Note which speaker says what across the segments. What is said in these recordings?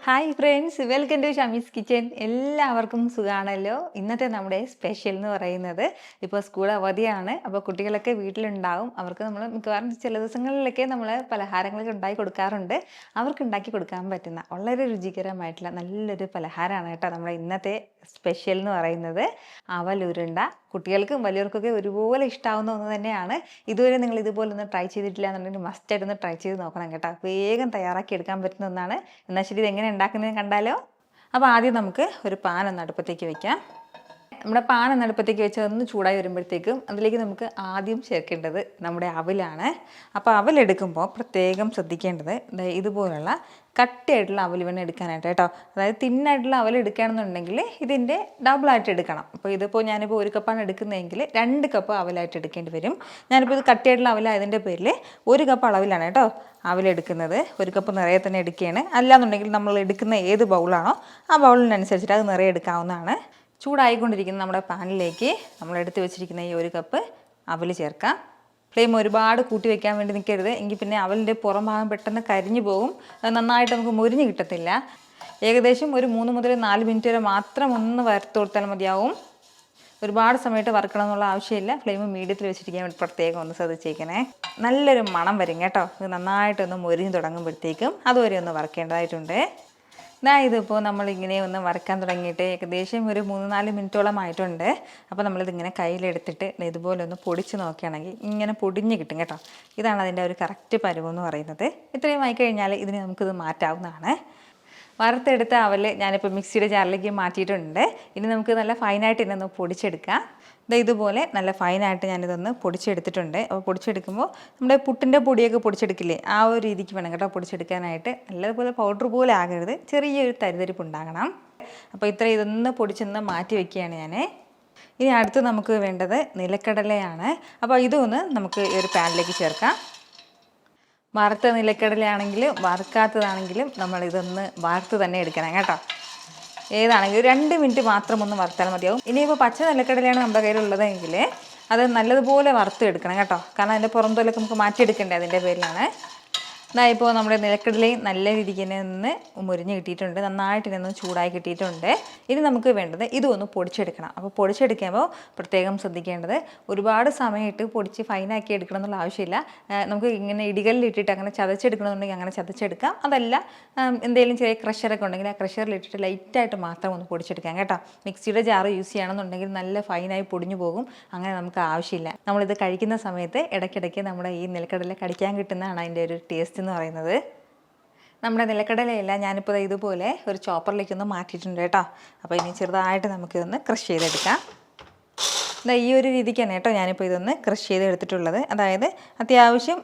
Speaker 1: Hi friends, welcome to Shami's kitchen. എല്ലാവർക്കും സുഖമാണല്ലോ. ഇന്നത്തെ നമ്മുടെ സ്പെഷ്യൽ എന്ന് പറയുന്നത്, ഇപ്പോൾ സ്കൂൾ അവധിയാണ്. അപ്പോൾ കുട്ടികളൊക്കെ വീട്ടിലുണ്ടാവും. അവർക്ക് നമ്മൾ മിക്കവാറും ചില ദിവസങ്ങളിലൊക്കെ നമ്മൾ പലഹാരങ്ങളൊക്കെ ഉണ്ടാക്കി കൊടുക്കാറുണ്ട്. അവർക്ക് ഉണ്ടാക്കി കൊടുക്കാൻ പറ്റുന്ന വളരെ രുചികരമായിട്ടുള്ള നല്ലൊരു പലഹാരമാണ് കേട്ടോ നമ്മുടെ ഇന്നത്തെ സ്പെഷ്യൽ എന്ന് പറയുന്നത്. അവലുരുണ്ട. കുട്ടികൾക്കും വലിയവർക്കൊക്കെ ഒരുപോലെ ഇഷ്ടമാവുന്ന ഒന്ന് തന്നെയാണ്. ഇതുവരെ നിങ്ങൾ ഇതുപോലെ ഒന്ന് ട്രൈ ചെയ്തിട്ടില്ല എന്നുണ്ടെങ്കിൽ മസ്റ്റായിട്ട് ഒന്ന് ട്രൈ ചെയ്ത് നോക്കണം കേട്ടോ. വേഗം തയ്യാറാക്കി എടുക്കാൻ പറ്റുന്ന ഒന്നാണ്. എന്നാൽ ശരി, ഇത് എങ്ങനെ ഉണ്ടാക്കുന്നത് കണ്ടാലോ. അപ്പോൾ ആദ്യം നമുക്ക് ഒരു പാൻ ഒന്ന് അടുപ്പത്തേക്ക് വെക്കാം. നമ്മുടെ പാൻ ഒന്ന് അടുപ്പത്തേക്ക് വെച്ച് ഒന്ന് ചൂടായി വരുമ്പോഴത്തേക്കും അതിലേക്ക് നമുക്ക് ആദ്യം ചേർക്കേണ്ടത് നമ്മുടെ അവലാണ്. അപ്പോൾ അവലെടുക്കുമ്പോൾ പ്രത്യേകം ശ്രദ്ധിക്കേണ്ടത് ഇതുപോലുള്ള കട്ടിയായിട്ടുള്ള അവൽ വേണം എടുക്കാനായിട്ട് കേട്ടോ. അതായത് തിന്നായിട്ടുള്ള അവൽ എടുക്കുകയാണെന്നുണ്ടെങ്കിൽ ഇതിൻ്റെ ഡബിളായിട്ട് എടുക്കണം. അപ്പോൾ ഇതിപ്പോൾ ഞാനിപ്പോൾ 1 കപ്പാണ് എടുക്കുന്നതെങ്കിൽ 2 കപ്പ് അവലായിട്ട് എടുക്കേണ്ടി വരും. ഞാനിപ്പോൾ ഇത് കട്ടിയായിട്ടുള്ള അവലായതിൻ്റെ പേരിൽ 1 കപ്പ് അളവിലാണ് കേട്ടോ അവലെടുക്കുന്നത്. 1 കപ്പ് നിറയെ തന്നെ എടുക്കുകയാണ്. അല്ലാന്നുണ്ടെങ്കിൽ നമ്മൾ എടുക്കുന്ന ഏത് ബൗളാണോ ആ ബൗളിനനുസരിച്ചിട്ട് അത് നിറയെ എടുക്കാവുന്നതാണ്. ചൂടായിക്കൊണ്ടിരിക്കുന്ന നമ്മുടെ പാനിലേക്ക് നമ്മൾ എടുത്ത് വെച്ചിരിക്കുന്ന ഈ 1 കപ്പ് അവൽ ചേർക്കാം. ഫ്ലെയിം ഒരുപാട് കൂട്ടി വെക്കാൻ വേണ്ടി നിൽക്കരുത്. എങ്കിൽ പിന്നെ അവലിൻ്റെ പുറം ഭാഗം പെട്ടെന്ന് കരിഞ്ഞു പോകും. നന്നായിട്ട് നമുക്ക് മുരിഞ്ഞ് കിട്ടത്തില്ല. ഏകദേശം ഒരു 3 മുതൽ 4 മിനിറ്റ് വരെ മാത്രം ഒന്ന് വറുത്ത് കൊടുത്താൽ മതിയാവും. ഒരുപാട് സമയത്ത് വറുക്കണം എന്നുള്ള ആവശ്യമില്ല. ഫ്ലെയിം മീഡിയത്തിൽ വെച്ചിരിക്കാൻ വേണ്ടി പ്രത്യേകം ഒന്ന് ശ്രദ്ധിച്ചേക്കണേ. നല്ലൊരു മണം വരും കേട്ടോ. ഇത് നന്നായിട്ടൊന്ന് മുരിഞ്ഞ് തുടങ്ങുമ്പോഴത്തേക്കും അതുവരെ ഒന്ന് വറുക്കേണ്ടതായിട്ടുണ്ട്. ഇതിപ്പോൾ നമ്മളിങ്ങനെ ഒന്ന് വറുക്കാൻ തുടങ്ങിയിട്ട് ഏകദേശം ഒരു 3-4 മിനിറ്റോളം ആയിട്ടുണ്ട്. അപ്പോൾ നമ്മളിതിങ്ങനെ കയ്യിലെടുത്തിട്ട് ഇതുപോലെ ഒന്ന് പൊടിച്ച് നോക്കുകയാണെങ്കിൽ ഇങ്ങനെ പൊടിഞ്ഞ് കിട്ടും കേട്ടോ. ഇതാണ് അതിൻ്റെ ഒരു കറക്റ്റ് പരുവെന്ന് പറയുന്നത്. ഇത്രയും ആയിക്കഴിഞ്ഞാൽ ഇതിന് നമുക്കിത് മാറ്റാവുന്നതാണ്. വറുത്തെടുത്ത അവൽ ഞാനിപ്പോൾ മിക്സിയുടെ ജാറിലേക്ക് മാറ്റിയിട്ടുണ്ട്. ഇനി നമുക്ക് നല്ല ഫൈനായിട്ട് ഇതിനൊന്ന് പൊടിച്ചെടുക്കാം. ഇതുപോലെ നല്ല ഫൈനായിട്ട് ഞാനിതൊന്ന് പൊടിച്ചെടുത്തിട്ടുണ്ട്. അപ്പോൾ പൊടിച്ചെടുക്കുമ്പോൾ നമ്മുടെ പുട്ടിൻ്റെ പൊടിയൊക്കെ പൊടിച്ചെടുക്കില്ലേ, ആ ഒരു രീതിക്ക് വേണം കേട്ടോ പൊടിച്ചെടുക്കാനായിട്ട്. നല്ലതുപോലെ പൗഡർ പോലെ ആകരുത്, ചെറിയൊരു തരിതരിപ്പ് ഉണ്ടാകണം. അപ്പോൾ ഇതൊന്ന് പൊടിച്ചൊന്ന് മാറ്റി വയ്ക്കുകയാണ് ഞാൻ. ഇനി അടുത്ത് നമുക്ക് വേണ്ടത് നിലക്കടലയാണ്. അപ്പോൾ ഇതൊന്ന് നമുക്ക് ഈ ഒരു പാനിലേക്ക് ചേർക്കാം. വറുത്ത നിലക്കടലയാണെങ്കിലും വറുക്കാത്തതാണെങ്കിലും നമ്മളിതൊന്ന് വറുത്ത് തന്നെ എടുക്കണം കേട്ടോ. ഏതാണെങ്കിലും 2 മിനിറ്റ് മാത്രം ഒന്ന് വറുത്താൽ മതിയാവും. ഇനിയിപ്പോൾ പച്ച നിലക്കടലയാണ് നമ്മുടെ കയ്യിലുള്ളതെങ്കിൽ അത് നല്ലതുപോലെ വറുത്ത് എടുക്കണം കേട്ടോ. കാരണം അതിൻ്റെ പുറംതൊലൊക്കെ നമുക്ക് മാറ്റിയെടുക്കേണ്ടത് അതിൻ്റെ പേരിലാണ്. ഇപ്പോൾ നമ്മുടെ നിലക്കടലയും നല്ല രീതിക്ക് തന്നെ ഒന്ന് മുരിഞ്ഞ് കിട്ടിയിട്ടുണ്ട്. നന്നായിട്ട് ഇതൊന്ന് ചൂടായി കിട്ടിയിട്ടുണ്ട്. ഇനി നമുക്ക് വേണ്ടത് ഇതൊന്ന് പൊടിച്ചെടുക്കണം. അപ്പോൾ പൊടിച്ചെടുക്കുമ്പോൾ പ്രത്യേകം ശ്രദ്ധിക്കേണ്ടത് ഒരുപാട് സമയമിട്ട് പൊടിച്ച് ഫൈനാക്കി എടുക്കണം എന്നുള്ള ആവശ്യമില്ല. നമുക്ക് ഇങ്ങനെ ഇടികളിലിട്ടിട്ട് അങ്ങനെ ചതച്ചെടുക്കണമെന്നുണ്ടെങ്കിൽ അങ്ങനെ ചതച്ചെടുക്കാം. അതല്ല എന്തെങ്കിലും ചെറിയ ക്രഷറൊക്കെ ഉണ്ടെങ്കിൽ ആ ക്രഷറിലിട്ടിട്ട് ലൈറ്റായിട്ട് മാത്രം ഒന്ന് പൊടിച്ചെടുക്കാം കേട്ടോ. മിക്സിയുടെ ജാറ് യൂസ് ചെയ്യണമെന്നുണ്ടെങ്കിൽ നല്ല ഫൈനായി പൊടിഞ്ഞു പോകും. അങ്ങനെ നമുക്ക് ആവശ്യമില്ല. നമ്മളിത് കഴിക്കുന്ന സമയത്ത് ഇടയ്ക്കിടയ്ക്ക് നമ്മുടെ ഈ നിലക്കടല കടിക്കാൻ കിട്ടുന്നതാണ് അതിൻ്റെ ഒരു ടേസ്റ്റ് എന്ന് പറയുന്നത്. നമ്മുടെ നിലക്കടലയെല്ലാം ഞാനിപ്പോൾ ഇതുപോലെ ഒരു ചോപ്പറിലേക്കൊന്ന് മാറ്റിയിട്ടുണ്ട് കേട്ടോ. അപ്പോൾ ഇനി ചെറുതായിട്ട് നമുക്കിതൊന്ന് ക്രഷ് ചെയ്തെടുക്കാം. ഈ ഒരു രീതിക്കാണ് കേട്ടോ ഞാനിപ്പോൾ ഇതൊന്ന് ക്രഷ് ചെയ്തെടുത്തിട്ടുള്ളത്. അതായത് അത്യാവശ്യം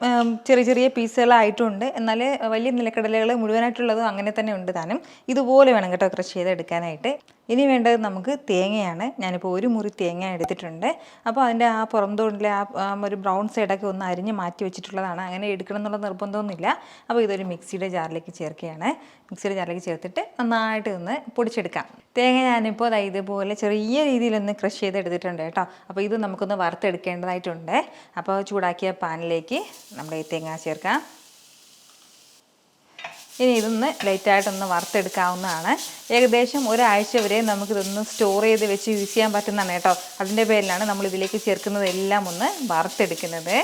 Speaker 1: ചെറിയ ചെറിയ പീസുകളായിട്ടുണ്ട്. എന്നാൽ വലിയ നിലക്കടലകൾ മുഴുവനായിട്ടുള്ളതും അങ്ങനെ തന്നെ ഉണ്ട് താനും. ഇതുപോലെ വേണം കേട്ടോ ക്രഷ് ചെയ്തെടുക്കാനായിട്ട്. ഇനി വേണ്ടത് നമുക്ക് തേങ്ങയാണ്. ഞാനിപ്പോൾ 1 മുറി തേങ്ങ എടുത്തിട്ടുണ്ട്. അപ്പോൾ അതിൻ്റെ ആ പുറംതോടിലെ ആ ഒരു ബ്രൗൺ സൈഡൊക്കെ ഒന്ന് അരിഞ്ഞ് മാറ്റി വെച്ചിട്ടുള്ളതാണ്. അങ്ങനെ എടുക്കണം എന്നുള്ള നിർബന്ധമൊന്നുമില്ല. അപ്പോൾ ഇതൊരു മിക്സിയുടെ ജാറിലേക്ക് ചേർക്കുകയാണ്. മിക്സിയുടെ ജാറിലേക്ക് ചേർത്തിട്ട് നന്നായിട്ട് ഒന്ന് പൊടിച്ചെടുക്കാം. തേങ്ങ ഞാനിപ്പോൾ ഇതുപോലെ ചെറിയ രീതിയിലൊന്ന് ക്രഷ് ചെയ്തെടുത്തിട്ടുണ്ട് കേട്ടോ. അപ്പോൾ ഇത് നമുക്കൊന്ന് വറുത്തെടുക്കേണ്ടതായിട്ടുണ്ട്. അപ്പോൾ ചൂടാക്കിയ പാനിലേക്ക് നമ്മുടെ ഈ തേങ്ങ ചേർക്കാം. ഇനി ഇതൊന്ന് ലൈറ്റായിട്ടൊന്ന് വറുത്തെടുക്കാവുന്നതാണ്. ഏകദേശം ഒരാഴ്ച വരെ നമുക്കിതൊന്ന് സ്റ്റോർ ചെയ്ത് വെച്ച് യൂസ് ചെയ്യാൻ പറ്റുന്നതാണ് കേട്ടോ. അതിൻ്റെ പേരിലാണ് നമ്മളിതിലേക്ക് ചേർക്കുന്നതെല്ലാം ഒന്ന് വറുത്തെടുക്കുന്നത്.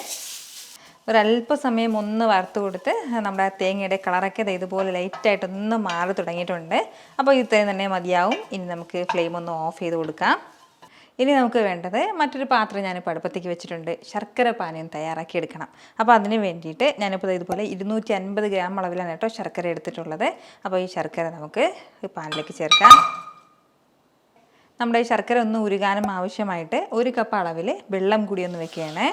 Speaker 1: ഒരല്പസമയം ഒന്ന് വറുത്ത് കൊടുത്ത് നമ്മുടെ തേങ്ങയുടെ കളറൊക്കെ ഇതുപോലെ ലൈറ്റായിട്ടൊന്ന് മാറി തുടങ്ങിയിട്ടുണ്ട്. അപ്പോൾ ഇത്രയും തന്നെ മതിയാവും. ഇനി നമുക്ക് ഫ്ലെയിം ഒന്ന് ഓഫ് ചെയ്ത് കൊടുക്കാം. ഇനി നമുക്ക് വേണ്ടത് മറ്റൊരു പാത്രം ഞാനിപ്പോൾ അടുപ്പത്തേക്ക് വെച്ചിട്ടുണ്ട്. ശർക്കര പാനീയം തയ്യാറാക്കി എടുക്കണം. അപ്പോൾ അതിന് വേണ്ടിയിട്ട് ഞാനിപ്പോൾ ഇതുപോലെ 250 ഗ്രാം അളവിലാണ് കേട്ടോ ശർക്കര എടുത്തിട്ടുള്ളത്. അപ്പോൾ ഈ ശർക്കര നമുക്ക് പാനിലേക്ക് ചേർക്കാം. നമ്മുടെ ഈ ശർക്കര ഒന്ന് ഉരുകാനും ആവശ്യമായിട്ട് 1 കപ്പ് അളവിൽ വെള്ളം കൂടി ഒന്ന് വെക്കുകയാണ്.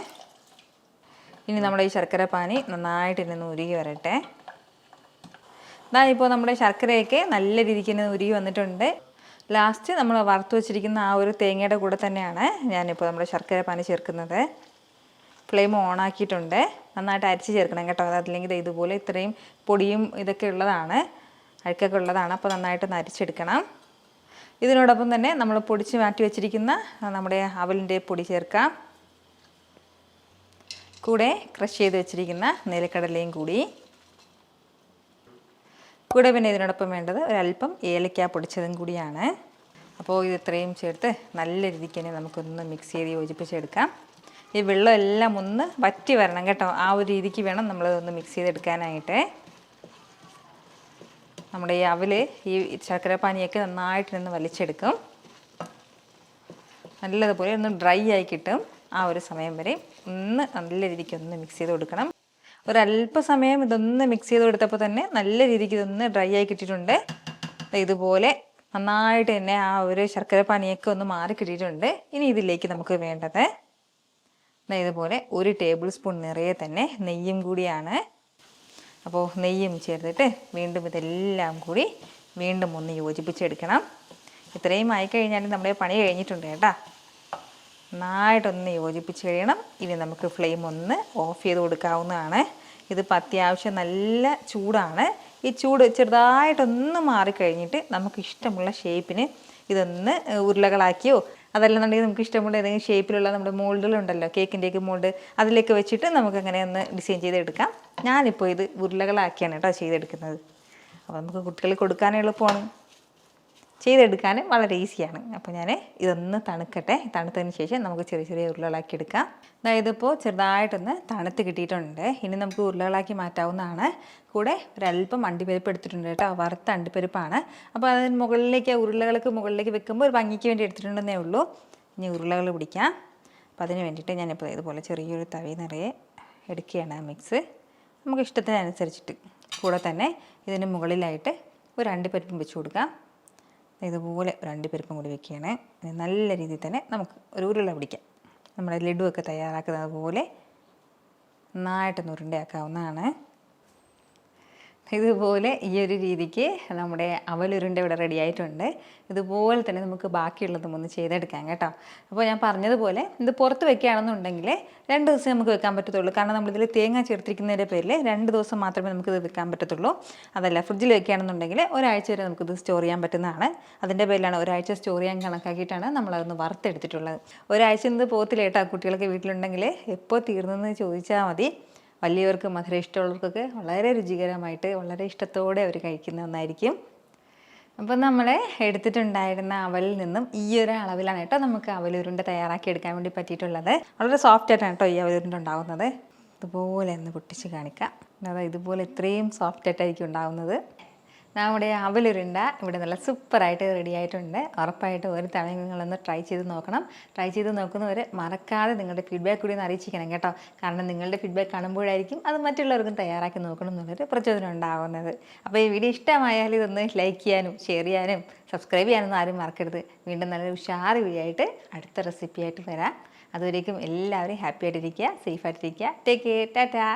Speaker 1: ഇനി നമ്മുടെ ഈ ശർക്കര പാനി നന്നായിട്ട് ഇന്ന് ഉരുകി വരട്ടെ. ഇപ്പോൾ നമ്മുടെ ശർക്കരയൊക്കെ നല്ല രീതിക്ക് തന്നെ ഉരുകി വന്നിട്ടുണ്ട്. ലാസ്റ്റ് നമ്മൾ വറുത്ത് വെച്ചിരിക്കുന്ന ആ ഒരു തേങ്ങയുടെ കൂടെ തന്നെയാണ് ഞാനിപ്പോൾ നമ്മുടെ ശർക്കര പാനി ചേർക്കുന്നത്. ഫ്ലെയിം ഓണാക്കിയിട്ടുണ്ട്. നന്നായിട്ട് അരിച്ച് ചേർക്കണം കേട്ടോ. അതല്ലെങ്കിൽ ഇതുപോലെ ഇത്രയും പൊടിയും ഇതൊക്കെ ഉള്ളതാണ്, അഴുക്കൊക്കെ ഉള്ളതാണ്. അപ്പോൾ നന്നായിട്ടൊന്ന് അരിച്ചെടുക്കണം. ഇതിനോടൊപ്പം തന്നെ നമ്മൾ പൊടിച്ച് മാറ്റി വെച്ചിരിക്കുന്ന നമ്മുടെ അവലിൻ്റെ പൊടി ചേർക്കാം. കൂടെ ക്രഷ് ചെയ്ത് വെച്ചിരിക്കുന്ന നിലക്കടലയും കൂടി കൂടെ പിന്നെ ഇതിനോടൊപ്പം വേണ്ടത് ഒരല്പം ഏലക്ക പൊടിച്ചതും കൂടിയാണ്. അപ്പോൾ ഇത് ഇത്രയും ചേർത്ത് നല്ല രീതിക്ക് തന്നെ നമുക്കൊന്ന് മിക്സ് ചെയ്ത് യോജിപ്പിച്ചെടുക്കാം. ഈ വെള്ളം എല്ലാം ഒന്ന് വറ്റി വരണം കേട്ടോ. ആ ഒരു രീതിക്ക് വേണം നമ്മളതൊന്ന് മിക്സ് ചെയ്തെടുക്കാനായിട്ട്. നമ്മുടെ ഈ അവൽ ഈ ശർക്കര പാനിയൊക്കെ നന്നായിട്ട് നിന്ന് വലിച്ചെടുക്കും. നല്ലതുപോലെ ഒന്ന് ഡ്രൈ ആയി കിട്ടും. ആ ഒരു സമയം വരെ ഒന്ന് നല്ല രീതിക്ക് ഒന്ന് മിക്സ് ചെയ്ത് കൊടുക്കണം. ഒരല്പസമയം ഇതൊന്ന് മിക്സ് ചെയ്ത് കൊടുത്തപ്പോൾ തന്നെ നല്ല രീതിക്ക് ഇതൊന്ന് ഡ്രൈ ആയി കിട്ടിയിട്ടുണ്ട്. ഇതുപോലെ നന്നായിട്ട് തന്നെ ആ ഒരു ശർക്കര പാനിയൊക്കെ ഒന്ന് മാറി കിട്ടിയിട്ടുണ്ട്. ഇനി ഇതിലേക്ക് നമുക്ക് വേണ്ടത് ഇതുപോലെ 1 ടേബിൾ സ്പൂൺ നിറയെ തന്നെ നെയ്യും കൂടിയാണ്. അപ്പോൾ നെയ്യും ചേർത്തിട്ട് വീണ്ടും ഇതെല്ലാം കൂടി വീണ്ടും ഒന്ന് യോജിപ്പിച്ചെടുക്കണം. ഇത്രയും ആയിക്കഴിഞ്ഞാൽ നമ്മുടെ പണി കഴിഞ്ഞിട്ടുണ്ട് കേട്ടോ. നന്നായിട്ടൊന്ന് യോജിപ്പിച്ച് കഴിയണം. ഇനി നമുക്ക് ഫ്ലെയിം ഒന്ന് ഓഫ് ചെയ്ത് കൊടുക്കാവുന്നതാണ്. ഇതിപ്പോൾ അത്യാവശ്യം നല്ല ചൂടാണ്. ഈ ചൂട് ചെറുതായിട്ടൊന്ന് മാറിക്കഴിഞ്ഞിട്ട് നമുക്ക് ഇഷ്ടമുള്ള ഷേപ്പിന് ഇതൊന്ന് ഉരുളകളാക്കിയോ അതല്ലെന്നുണ്ടെങ്കിൽ നമുക്ക് ഇഷ്ടമുള്ള ഏതെങ്കിലും ഷേപ്പിലുള്ള നമ്മുടെ മോൾഡുകളുണ്ടല്ലോ, കേക്കിൻ്റെയൊക്കെ മോൾഡ്, അതിലേക്ക് വെച്ചിട്ട് നമുക്കങ്ങനെ ഒന്ന് ഡിസൈൻ ചെയ്തെടുക്കാം. ഞാനിപ്പോൾ ഇത് ഉരുളകളാക്കിയാണ് കേട്ടോ ചെയ്തെടുക്കുന്നത്. അപ്പോൾ നമുക്ക് കുട്ടികൾക്ക് കൊടുക്കാൻ എളുപ്പമാണ്, ചെയ്തെടുക്കാനും വളരെ ഈസിയാണ്. അപ്പോൾ ഞാൻ ഇതൊന്ന് തണുക്കട്ടെ. തണുത്തതിന് ശേഷം നമുക്ക് ചെറിയ ചെറിയ ഉരുളകളാക്കി എടുക്കാം. അതായത് ഇപ്പോൾ ചെറുതായിട്ടൊന്ന് തണുത്ത് കിട്ടിയിട്ടുണ്ട്. ഇനി നമുക്ക് ഉരുളകളാക്കി മാറ്റാവുന്നതാണ്. കൂടെ ഒരല്പം അണ്ടിപ്പരിപ്പ് എടുത്തിട്ടുണ്ട് കേട്ടോ, വറുത്ത അണ്ടിപ്പരിപ്പാണ്. അപ്പോൾ അതിന് മുകളിലേക്ക് ഉരുളകൾക്ക് മുകളിലേക്ക് വെക്കുമ്പോൾ ഒരു ഭംഗിക്ക് വേണ്ടി എടുത്തിട്ടുണ്ടെന്നേ ഉള്ളൂ. ഇനി ഉരുളകൾ പിടിക്കാം. അപ്പോൾ അതിന് വേണ്ടിയിട്ട് ഞാനിപ്പോൾ ഇതുപോലെ ചെറിയൊരു തവി നിറയെ എടുക്കുകയാണ് മിക്സ്. നമുക്ക് ഇഷ്ടത്തിനനുസരിച്ചിട്ട്. കൂടെ തന്നെ ഇതിന് മുകളിലായിട്ട് ഒരു അണ്ടിപ്പരിപ്പും വെച്ച് കൊടുക്കാം. ഇതുപോലെ ഒരു അണ്ടിപ്പരിപ്പും കൂടി വെക്കുകയാണ്. നല്ല രീതിയിൽ തന്നെ നമുക്ക് ഒരു ഉരുള പിടിക്കാം. നമ്മുടെ ലഡുവൊക്കെ തയ്യാറാക്കുന്നത് പോലെ നന്നായിട്ടൊന്ന് ഉരുണ്ടയാക്കാവുന്നതാണ്. ഇതുപോലെ ഈ ഒരു രീതിക്ക് നമ്മുടെ അവലുരുണ്ട ഇവിടെ റെഡി ആയിട്ടുണ്ട്. ഇതുപോലെ തന്നെ നമുക്ക് ബാക്കിയുള്ളതും ഒന്ന് ചെയ്തെടുക്കാം കേട്ടോ. അപ്പോൾ ഞാൻ പറഞ്ഞതുപോലെ ഇത് പുറത്ത് വെക്കുകയാണെന്നുണ്ടെങ്കിൽ 2 ദിവസം നമുക്ക് വെക്കാൻ പറ്റത്തുള്ളൂ. കാരണം നമ്മളിതിൽ തേങ്ങ ചേർത്തിരിക്കുന്നതിൻ്റെ പേരിൽ 2 ദിവസം മാത്രമേ നമുക്കിത് വെക്കാൻ പറ്റത്തുള്ളൂ. അതല്ല, ഫ്രിഡ്ജിൽ വെക്കുകയാണെന്നുണ്ടെങ്കിൽ ഒരാഴ്ച വരെ നമുക്കിത് സ്റ്റോർ ചെയ്യാൻ പറ്റുന്നതാണ്. അതിൻ്റെ പേരിലാണ് ഒരാഴ്ച സ്റ്റോർ ചെയ്യാൻ കണക്കാക്കിയിട്ടാണ് നമ്മളതൊന്ന് വറുത്തെടുത്തിട്ടുള്ളത്. ഒരാഴ്ച ഇത് പോകത്തില്ല കേട്ടോ. കുട്ടികളൊക്കെ വീട്ടിലുണ്ടെങ്കിൽ എപ്പോൾ തീർന്നെന്ന് ചോദിച്ചാൽ മതി. വലിയവർക്ക് മധുരം ഇഷ്ടമുള്ളവർക്കൊക്കെ വളരെ രുചികരമായിട്ട് വളരെ ഇഷ്ടത്തോടെ അവർ കഴിക്കുന്ന ഒന്നായിരിക്കും. അപ്പോൾ നമ്മൾ എടുത്തിട്ടുണ്ടായിരുന്ന അവലിൽ നിന്നും ഈ ഒരു അളവിലാണ് കേട്ടോ നമുക്ക് അവലുരുണ്ട തയ്യാറാക്കി എടുക്കാൻ വേണ്ടി പറ്റിയിട്ടുള്ളത്. വളരെ സോഫ്റ്റ് ആയിട്ടാണ് കേട്ടോ ഈ അവലുരുണ്ട ഉണ്ടാകുന്നത്. ഇതുപോലെ ഒന്ന് പൊട്ടിച്ച് കാണിക്കാം. അതായത് ഇതുപോലെ ഇത്രയും സോഫ്റ്റ് ആയിട്ടായിരിക്കും ഉണ്ടാകുന്നത്. നമ്മുടെ അവലുരുണ്ട ഇവിടെ നല്ല സൂപ്പറായിട്ട് റെഡി ആയിട്ടുണ്ട്. ഉറപ്പായിട്ട് ഒരു തവണ നിങ്ങളൊന്ന് ട്രൈ ചെയ്ത് നോക്കണം. ട്രൈ ചെയ്ത് നോക്കുന്നവർ മറക്കാതെ നിങ്ങളുടെ ഫീഡ്ബാക്ക് കൂടി ഒന്ന് അറിയിച്ചിരിക്കണം കേട്ടോ. കാരണം നിങ്ങളുടെ ഫീഡ്ബാക്ക് കാണുമ്പോഴായിരിക്കും അത് മറ്റുള്ളവർക്കും തയ്യാറാക്കി നോക്കണം എന്നുള്ളൊരു പ്രചോദനം ഉണ്ടാകുന്നത്. അപ്പോൾ ഈ വീഡിയോ ഇഷ്ടമായാൽ ഇതൊന്ന് ലൈക്ക് ചെയ്യാനും ഷെയർ ചെയ്യാനും സബ്സ്ക്രൈബ് ചെയ്യാനൊന്നും ആരും മറക്കരുത്. വീണ്ടും നല്ലൊരു ഉഷാറ് വീഡിയോ ആയിട്ട് അടുത്ത റെസിപ്പി ആയിട്ട് വരാം. അതുവരേക്കും എല്ലാവരും ഹാപ്പി ആയിട്ടിരിക്കുക, സേഫ് ആയിട്ടിരിക്കുക. Take care, Tata.